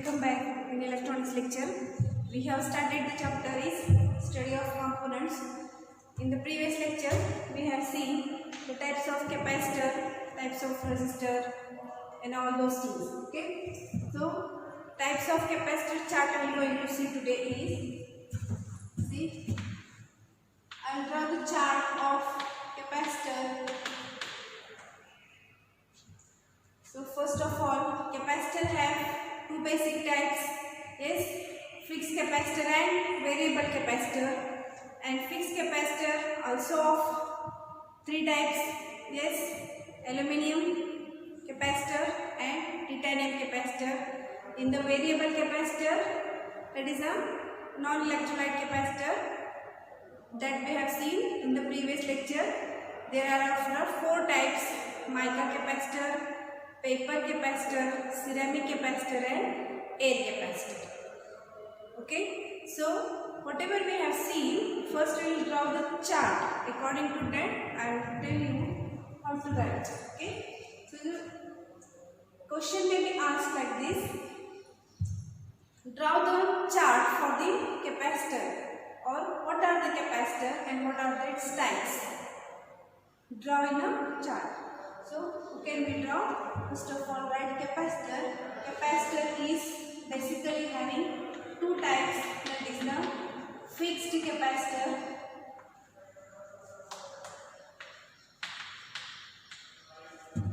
Welcome back in electronics lecture. We have started the chapter is study of components. In the previous lecture, we have seen the types of capacitor, types of resistor, and all those things. Okay. So types of capacitor chart we are going to see today is, see, I will draw the chart of capacitor. So first of all, capacitor have two basic types. Yes, fixed capacitor and variable capacitor. And fixed capacitor also of three types. Yes, aluminium capacitor and titanium capacitor. In the variable capacitor, that is a non-electrolyte capacitor that we have seen in the previous lecture. There are four types: mica capacitor, paper capacitor, ceramic capacitor, and air capacitor. Okay, so whatever we have seen, first we will draw the chart. According to that, I will tell you how to write. Okay, so the question may be asked like this: draw the chart for the capacitor, or what are the capacitor and what are its types. Draw in a chart. So, can we draw? First of all, write capacitor. Capacitor is basically having two types, that is the fixed capacitor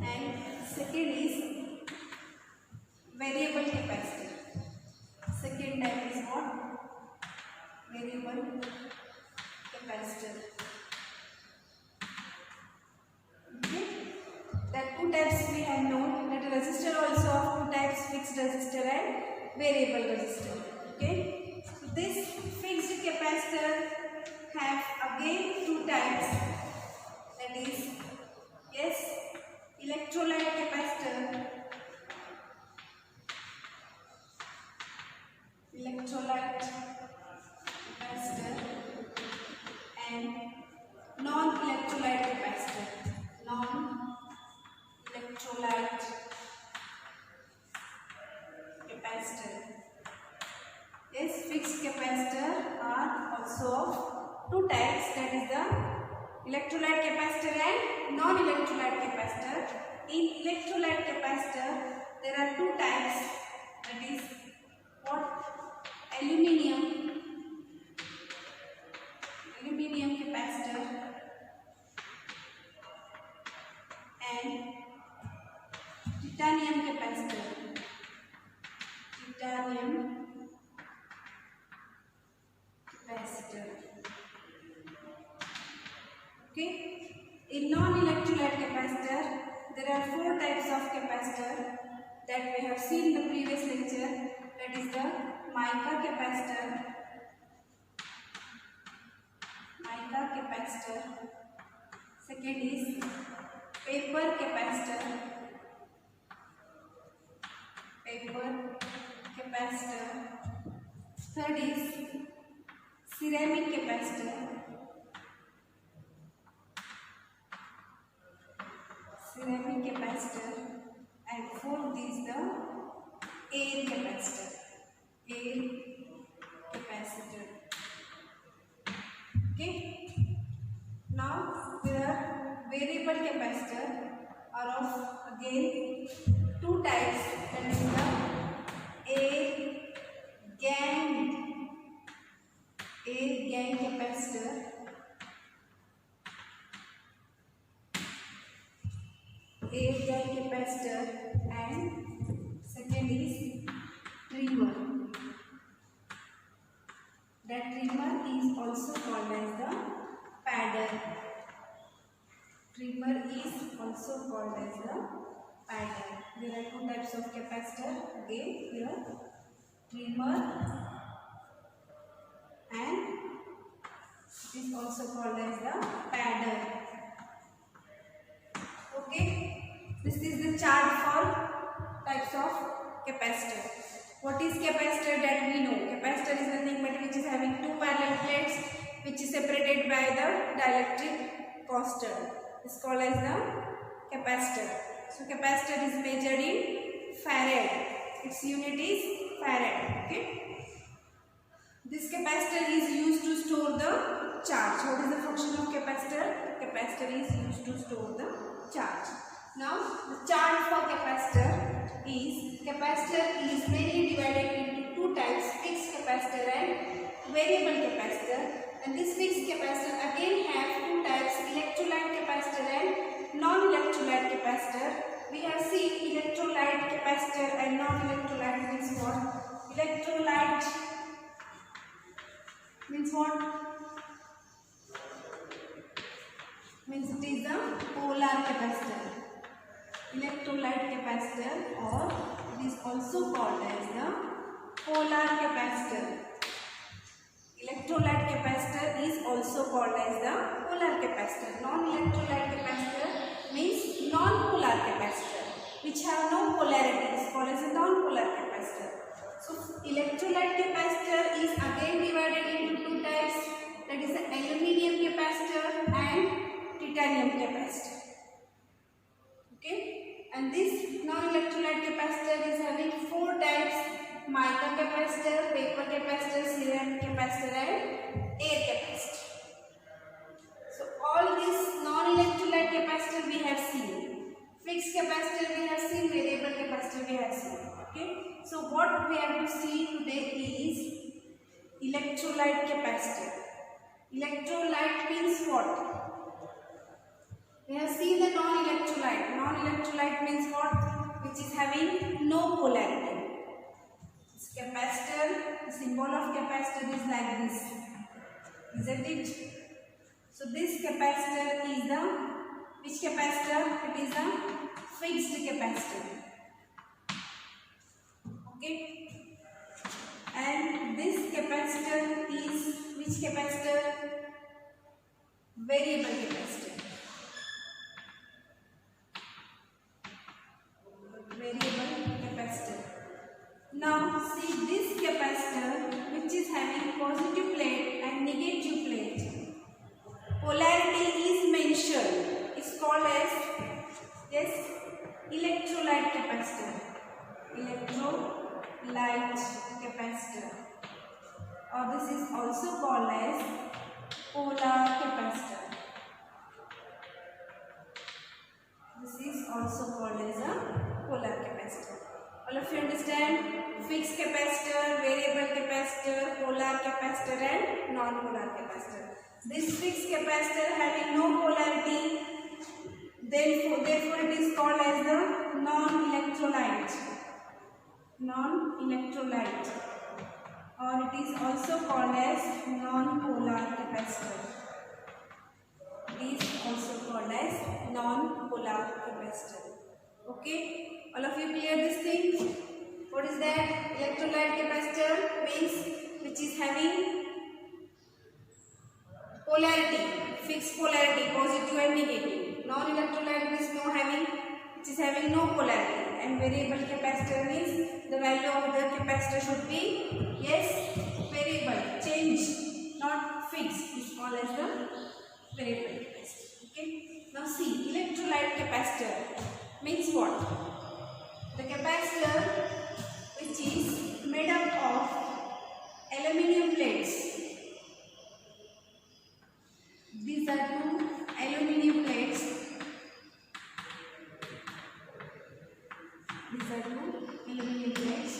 and second is variable capacitor. Second type is what? Variable capacitor. Two types we have known, that resistor also of two types, fixed resistor and variable resistor. Okay, so this fixed capacitor have again two types, that is, yes, electrolyte capacitor, and non-electrolyte capacitor, electrolyte capacitor. Yes, fixed capacitor are also of two types, that is the electrolyte capacitor and non-electrolyte capacitor. In electrolyte capacitor, there are two types, that is what? Aluminium capacitor and titanium capacitor. Okay. In non-electrolyte capacitor, there are four types of capacitor that we have seen in the previous lecture. That is the mica capacitor. Second is paper capacitor. Third is ceramic capacitor. And fourth is the air capacitor. Okay. Now there are variable capacitor are of again two types, that is the air gang capacitor and second is trimmer. That trimmer is also called as the padder. There are two types of capacitor again here, trimmer and it is also called as the padder. Okay, this is the chart for types of capacitor. What is capacitor that we know? Capacitor is nothing but which is having two parallel plates which is separated by the dielectric constant. It's called as the capacitor. So capacitor is measured in farad. Its unit is farad. Okay. This capacitor is used to store the charge. What is the function of capacitor? Capacitor is used to store the charge. Now the charge for capacitor is mainly divided into two types: fixed capacitor and variable capacitor. And this fixed capacitor again have two types: electrolyte capacitor and non-electrolyte capacitor. We have seen electrolyte capacitor and non-electrolyte means what? Electrolyte means what? Means it is the polar capacitor. Electrolyte capacitor, or it is also called as the polar capacitor. Electrolyte capacitor is also called as the polar capacitor. Non-electrolyte capacitor means non-polar capacitor, which have no polarity, is called as a non-polar capacitor. So electrolyte capacitor is again divided into two types, that is the aluminium capacitor and titanium capacitor. Okay, and this non-electrolyte capacitor is having four types: mica capacitor, paper capacitor, ceramic capacitor and air capacitor. So all these non-electrolyte capacitor we have seen. Fixed capacitor we have seen, variable capacitor we have seen. Okay, so what we have to see today is electrolyte capacitor. Electrolyte means what? We have seen the non-electrolyte. Non-electrolyte means what? Which is having no polarity. This capacitor, the symbol of capacitor is like this, isn't it? So this capacitor is the, which capacitor? It is a fixed capacitor. Okay. And this capacitor is which capacitor? Variable capacitor. Variable capacitor. Now see this capacitor, which is having positive plate and negative plate. Polarity is mentioned. It's called as, yes, electrolyte capacitor. Electrolyte capacitor. Or this is also called as polar capacitor. This is also called as a polar capacitor. All of you understand? Fixed capacitor, variable capacitor, polar capacitor and non-polar capacitor. This fixed capacitor having no polarity, therefore it is called as the non-electrolyte. Non-electrolyte, or it is also called as non-polar capacitor. It is also called as non-polar capacitor. Okay, all of you clear this thing? What is that? Electrolyte capacitor means which is having polarity, fixed polarity, positive and negative. Non-electrolyte means no having, which is having no polarity. And variable capacitor means the value of the capacitor should be, yes, variable, change, not fixed. Is called as the variable capacitor. Okay. Now see, electrolyte capacitor means what? The capacitor which is made up of aluminium plates. These are two aluminium plates. These are two aluminium plates.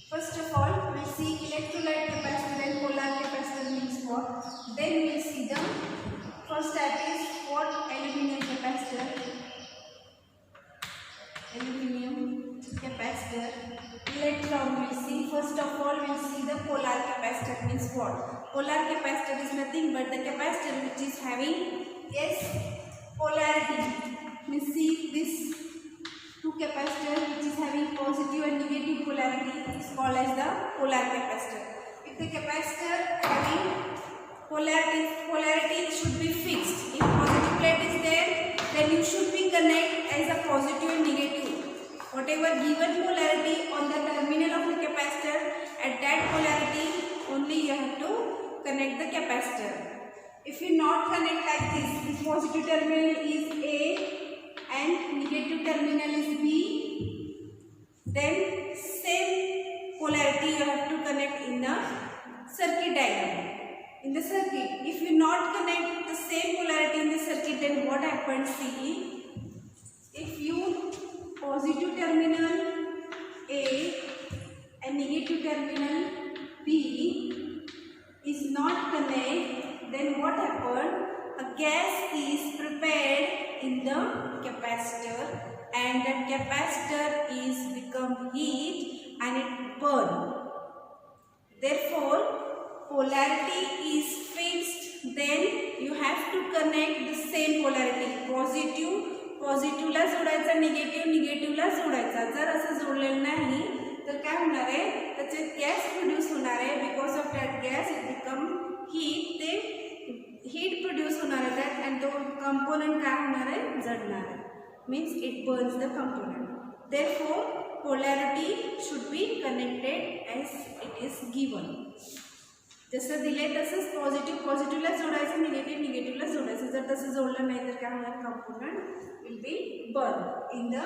First of all, we see electrolyte capacitor and polar capacitor means what? Then we will see the first type is what? Aluminium capacitor. Aluminium capacitor. Later on we will see, first of all we will see the polar capacitor means what? Polar capacitor is nothing but the capacitor which is having, yes, polarity. We see this two capacitor which is having positive and negative polarity is called as the polar capacitor. If the capacitor having polarity should be fixed. If positive plate is there, then you should be connect as a positive and negative. Whatever given polarity on the terminal of the capacitor, at that polarity only you have to connect the capacitor. If you not connect like this positive terminal is A and negative terminal is B, then same polarity you have to connect in the circuit diagram. In the circuit, if you not connect the same polarity in the circuit, then what happens? See, if you positive terminal A and negative terminal B is not connect, then what happened? A gas is prepared in the capacitor, and that capacitor is become heat and it burn. Therefore, polarity is fixed. Then you have to connect the same polarity. Positive ला जोडायचा, negative ला जोडायचा. जर असं जोडलेलं नाही तर काय होणार आहे? त्याचे गॅस प्रोड्यूस होणार आहे. Because of that gas it become heat. ते हीट प्रोड्यूस होणार आहे त्यात, आणि तो कंपोनंट काय होणार आहे? जळणार आहे. Means it Burns the component. Therefore polarity should be connected as it is given. जसं दिले तसंच पॉझिटिव्हला जोडायचं, निगेटिव्हला जोडायचं. जर तसं जोडलं नाही तर काय होणार? Component will be burned in the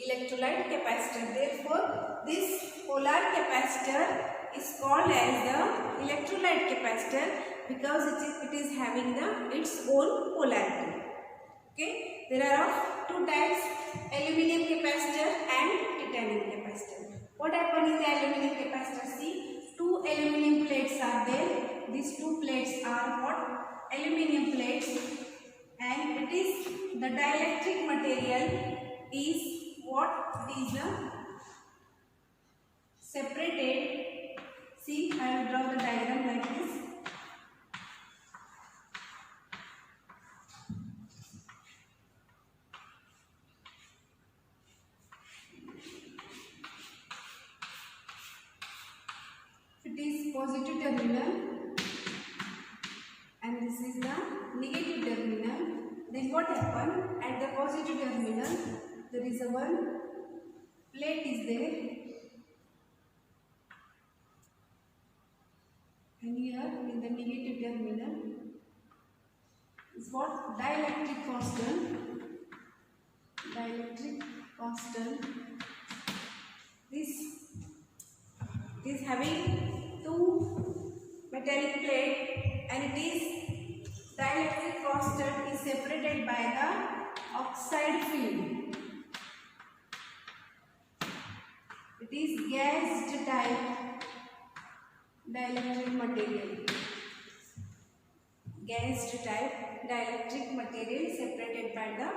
electrolyte capacitor. Therefore, this polar capacitor is called as the electrolyte capacitor because it is having its own polarity. Okay, there are two types: aluminum capacitor and titanium capacitor. What happens in the aluminum capacitor? See, two aluminum plates are there. These two plates are what? Aluminum plates. And it is the dielectric material is what? It is separated. See, I will draw the diagram like this. It is positive terminal and this is the negative terminal. Then what happened? At the positive terminal there is a one plate is there, and here in the negative terminal is what? Dielectric constant. Dielectric constant. This is having two metallic plate, and it is dielectric constant is separated by the oxide film. It is gassed type dielectric material. Gassed type dielectric material separated by the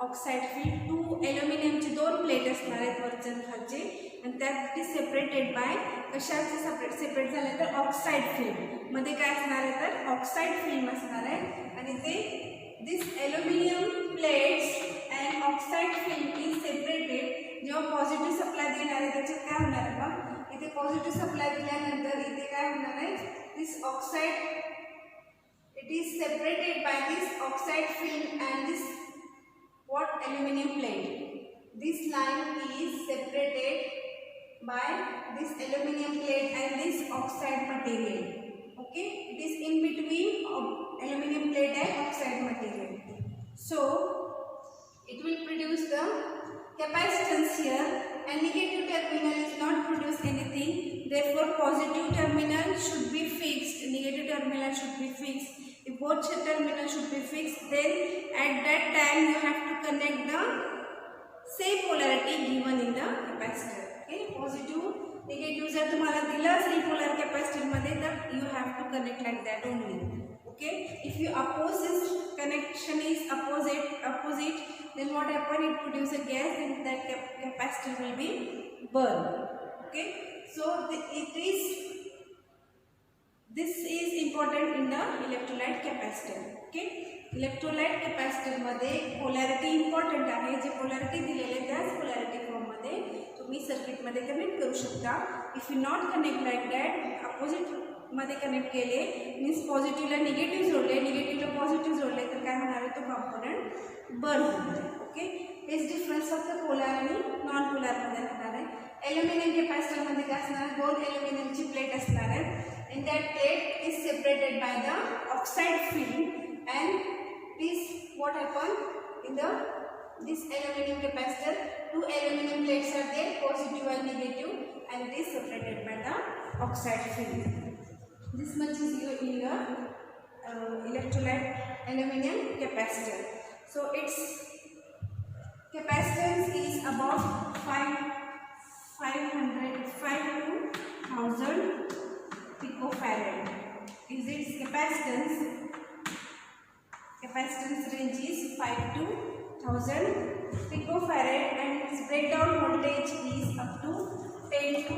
oxide film. Two aluminum चे दोन plate असणार आहेत वरचे आणि खालचे, आणि त्यात separated by कशाचे सेपरेट झाले तर ऑक्साइड फिल्म मध्ये काय असणार आहे तर ऑक्साइड फिल्म असणार आहे. आणि ते this aluminium plates and oxide film is separated. जेव्हा पॉझिटिव्ह सप्लाय देणार आहे त्याच्यात काय होणार आहे? बघ, इथे पॉझिटिव्ह सप्लाय दिल्यानंतर इथे काय होणार आहे? This oxide it is separated by this oxide film and this what? Aluminum plate. This line is separated by this aluminum plate and this oxide material. Okay, it is in between of aluminum plate and oxide material. So it will produce the capacitance here, and negative terminal is not produce anything. Therefore positive terminal should be fixed, negative terminal should be fixed. If both terminal should be fixed, then at that time you have to connect the same polarity given in the capacitor. Okay, positive negative जर तुम्हाला दिला असेल polar capacitor मध्ये तर you have to connect like that only. Okay, if you oppose this connection is opposite, then what happen? It produce a gas and that capacitor will be burned. Okay, so this is important in the electrolyte capacitor. Okay, electrolyte capacitor मध्ये polarity important आहे. जे polarity दिलेले त्याच polarity form मध्ये तुम्ही circuit मध्ये connect करू शकता. If you not connect like that, opposite मध्ये कनेक्ट केले मीन्स पॉझिटिव्हला निगेटिव्ह जोडले, निगेटिव्हला पॉझिटिव्ह जोडले तर काय होणार आहे? तो कंपोनंट बर्न होणार आहे. ओके, हेच डिफरन्स फक्त पोलार आणि नॉन पोलार मध्ये असणार आहे. एल्युमिनियम कॅपॅसिटर मध्ये काय असणार? दोन एल्युमिनियमची प्लेट असणार आहे. And that plate is separated by the oxide film, and this what happened in this aluminum capacitor? Two aluminum plates are there, positive and negative, and it is separated by the oxide film. This much is in your electrolyte aluminum capacitor. So its capacitance is about 5 to 1000 picofarad. Is its capacitance? Capacitance range is 5 to 1000 picofarad, and its breakdown voltage is up to 10 to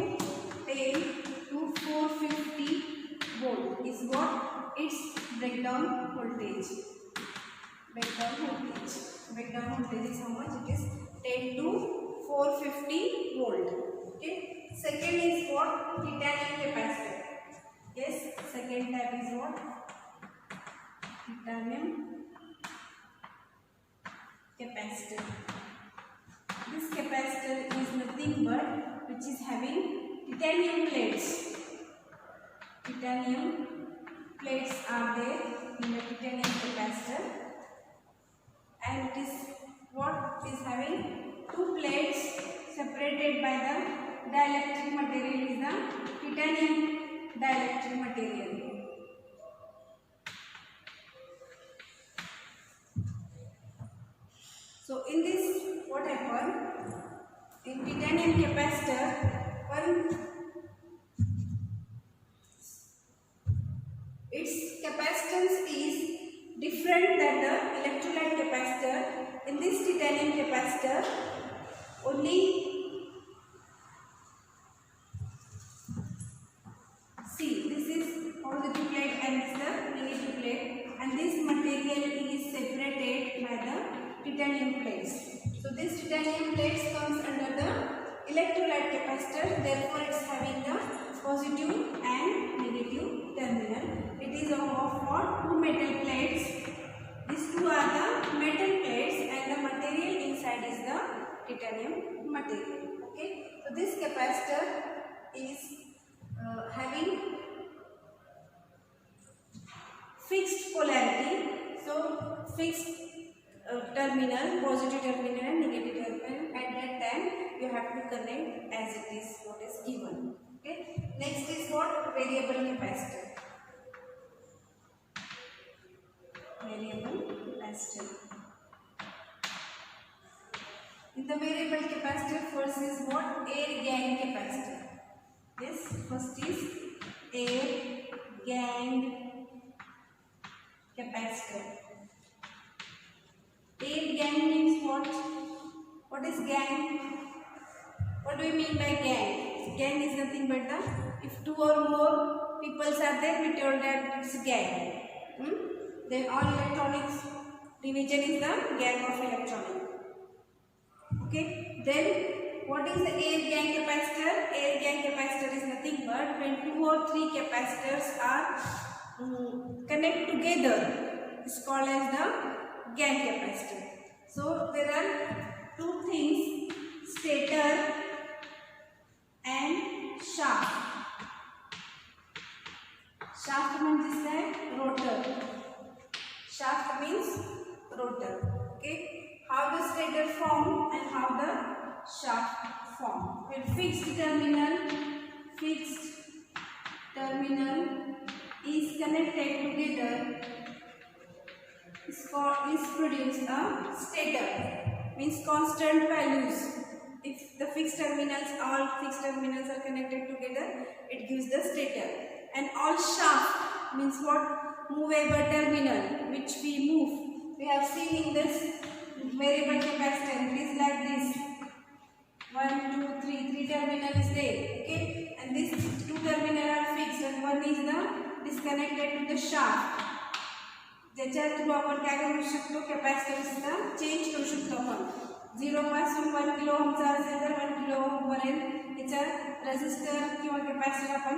450 volt. Is what its breakdown voltage. Breakdown voltage is how much? It is 10 to 450 volt. Okay. Second is what? Titanium capacitor. Yes. Second type is what? Titanium capacitor. This capacitor is nothing but which is having titanium plates. Titanium plates are there in the titanium capacitor, and it is what is having two plates separated by the dielectric material is the titanium dielectric material. So in this, what happened? In titanium capacitor, its capacitance is different than the electrolyte capacitor. In this titanium capacitor, only see, this is positive plate and this is the negative plate, and this material is separated by the titanium plates. So this titanium plates comes under the electrolyte capacitor, therefore it is having the positive and negative terminal. It is of what? Two metal plates. These two are the metal plates, and the material inside is the titanium material. Okay. So this capacitor is having fixed polarity. So fixed terminal, positive terminal and negative terminal. At that time, you have to connect as it is what is given. Okay. Next is what? Variable capacitor. Variable capacitor. In the variable capacitor, first is what? Air gap capacitor. Yes, first is air gap capacitor. Air gap means what? What is gang? What do we mean by gang? Gang is nothing but the, if two or more people are there, we told that it's gang. Then all electronics division is the gang of electronic. Okay. Then what is the air gang capacitor? Air gang capacitor is nothing but when two or three capacitors are connect together. It's called as the gang capacitor. So there are two things: stator and shaft. Shaft means rotor. Shaft means rotor. Okay. How the stator form and how the shaft form. When fixed terminal is connected together, is produced a stator. Means constant values. If the all fixed terminals are connected together, it gives the stator. And all shaft means what? Movable terminal, which we move. We have seen in this variable capacitor, it is like this. 1, 2, 3, 3 terminal is there. Okay, and these two terminal are fixed, and one is the disconnected to the shaft. ज्याच्या through आपण काय करू शकतो? कॅपॅसिटन्सला change करू शकतो आपण. 0 पासून 1 kilo ओहमचा असेल तर 1 किलो ओहम पर्यंत त्याचा रेझिस्टर किंवा कॅपॅसिटर आपण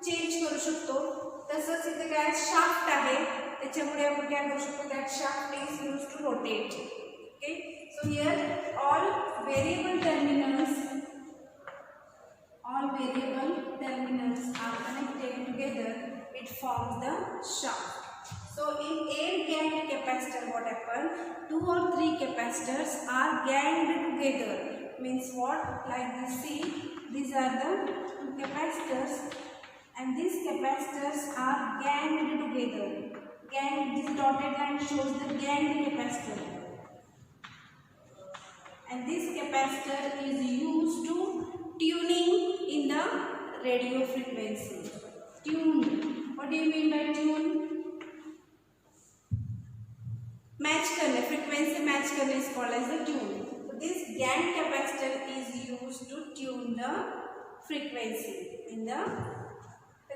चेंज करू शकतो. तसंच इथे काय शाफ्ट आहे, त्याच्यामुळे आपण काय करू शकतो? That shaft is used to rotate. Okay, so here all variable terminals are connected together, it forms the shaft. So in air gapped capacitor, what happens? 2 or 3 capacitors are ganged together. means what? Like this, see, these are the two capacitors, and these capacitors are ganged together. Gang, this dotted line shows the ganged capacitor, and this capacitor is used to tuning in the radio frequency. Tune. What do you mean by tune? Match करने, frequency match करने is called as the tune. So this gang capacitor is used to tune the frequency in the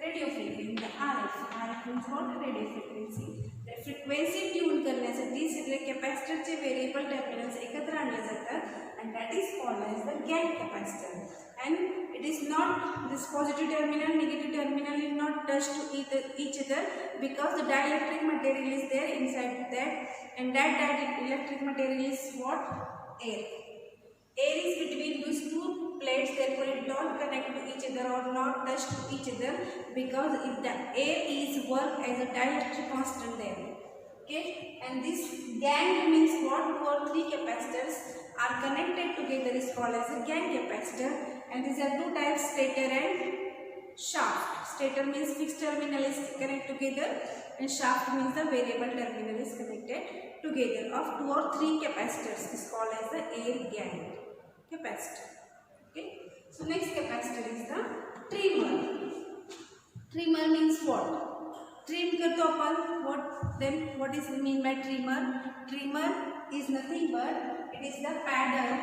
radio frequency, in the RF. RF means what? Radio frequency. The frequency tune करण्यासाठी सगळे capacitor चे variable terminals एकत्र आणले जातात, and that is called as the gang capacitor. And it is not, this positive terminal, negative terminal is not touched to each other, because the dielectric material is there inside that, and that dielectric material is what? Air. Air is between these two plates, therefore it don't connect to each other or not touch to each other, because if the air is work as a dielectric constant there. Okay, and this gang means what? 2 or 3 capacitors are connected together is called as a gang capacitor, and these are two types, stator and shaft. Stator means fixed terminal is connected together, and shaft means the variable terminal is connected together of 2 or 3 capacitors is called as the air gang capacitor. Okay, so next capacitor is the trimmer. Trimmer means what? Trim करतो अपन, what is mean by trimmer? Trimmer is nothing but it is the paddle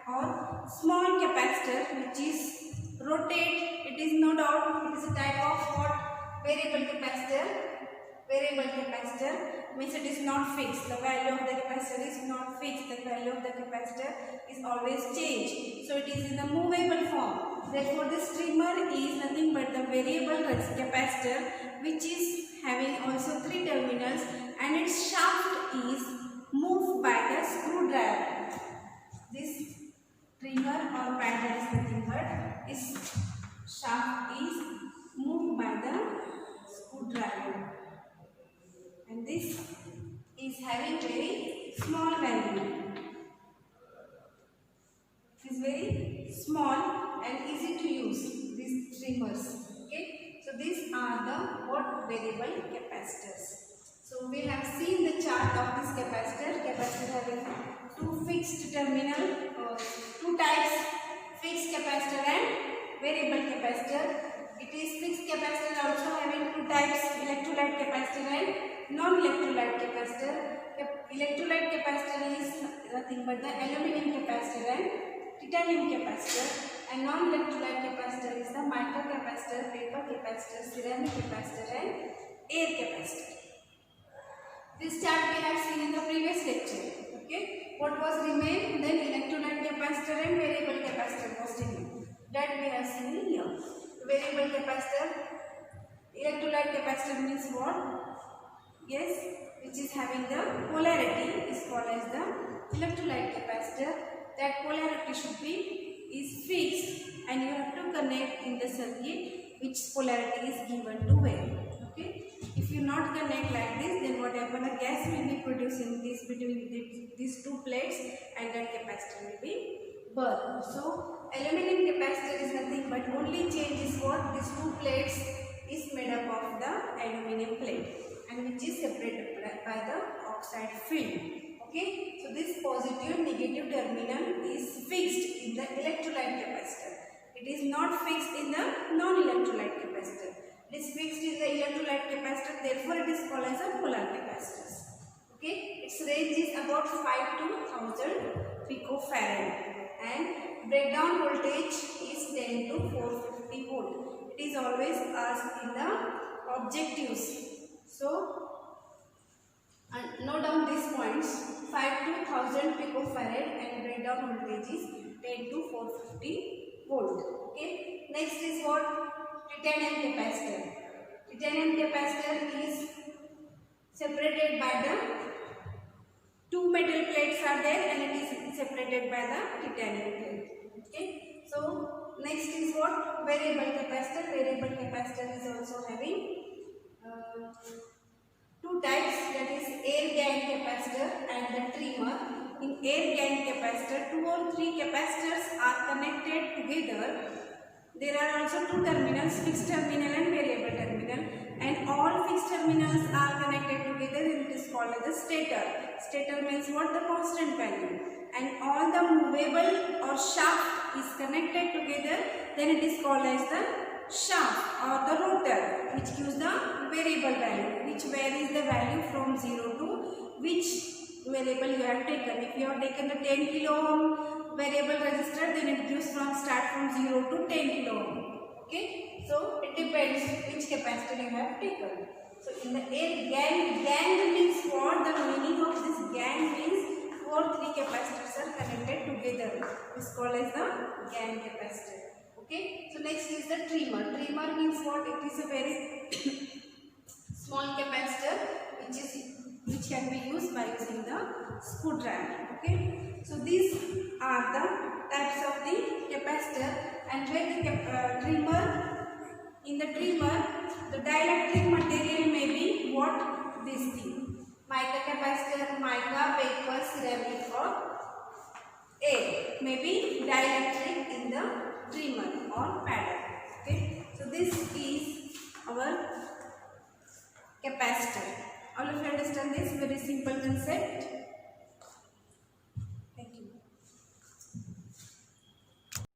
or small capacitor which is rotate. It is no doubt it is a type of what? Variable capacitor. Variable capacitor means it is not fixed. The value of the capacitor is not fixed. The value of the capacitor is always changed. So it is in the movable form. Therefore, this trimmer is nothing but the variable capacitor which is having also 3 terminals, and its shaft is moved by the screwdriver. This trimmer or paddle is nothing but its shaft is moved by the screwdriver, and this is having very small value. It is very small and easy to use, these trimmers. Okay, so these are the what? Variable capacitors. So we have seen the chart of this capacitor. Capacitor having 2 fixed terminal, 2 types, fixed capacitor and variable capacitor. It is fixed capacitor also having 2 types, electrolyte capacitor and non-electrolyte capacitor. Electrolyte capacitor is nothing but the aluminum capacitor and titanium capacitor, and non-electrolyte capacitor is the microcapacitor, paper capacitor, ceramic capacitor and air capacitor. This chart we have seen in the previous lecture. Okay, what was remained? Then electrolyte capacitor and variable capacitor was remained. That we have seen here. Variable capacitor, electrolyte capacitor means what? Yes, which is having the polarity is called as the electrolyte capacitor. That polarity should be is fixed, and you have to connect in the circuit which polarity is given to where. Okay, if you not connect like this, then what happen? A gas will be producing this between these 2 plates, and that capacitor will be burned. So aluminum capacitor is nothing but only change is what? These 2 plates is made up of the aluminum plate, and which is separated by the oxide film. Okay, so this positive negative terminal is fixed in the electrolyte capacitor. It is not fixed in the non-electrolyte capacitor. It is fixed in the electrolyte capacitor, therefore it is called as a polar capacitors. Okay, its range is about 5 to 1000 picofarad, and breakdown voltage is 10 to 450 volt. It is always asked in the objectives. So note down these points: 5 to 1000 picofarad and breakdown voltage is 10 to 450 volt. Okay, next is what? Titanium capacitor. Titanium capacitor is separated by the 2 metal plates are there, and it is separated by the titanium plate. Okay, so next is what? Variable capacitor. Variable capacitor is also having 2 types, that is air gang capacitor and the trimmer. In air gang capacitor, 2 or 3 capacitors are connected together, there are also two terminals, fixed terminal and variable terminal, and all fixed terminals are connected together, and it is called as the stator. Stator means what? The constant value. And all the movable or shaft is connected together, then it is called as the shaft or the rotor, which gives the variable value, which varies the value from 0 to which variable you have taken. If you have taken the 10 kilo ohm variable resistor, then it gives start from 0 to 10 kilo ohm. Okay, so it depends which capacitor you have taken. So in the gang means what? The meaning of this gang means 3 capacitors are connected together. This is called as the gang capacitor. Okay, so next is the trimmer. Trimmer means what? It is a very small capacitor which can be used by using the screwdriver. Okay, so these are the types of the capacitor. And where the trimmer, in the trimmer, the dielectric material may be what? This thing. Mica capacitor, mica, paper, ceramic or air. May be dielectric in the trimmer or paddle. Okay, so this is our capacitor. All of you understand this very simple concept.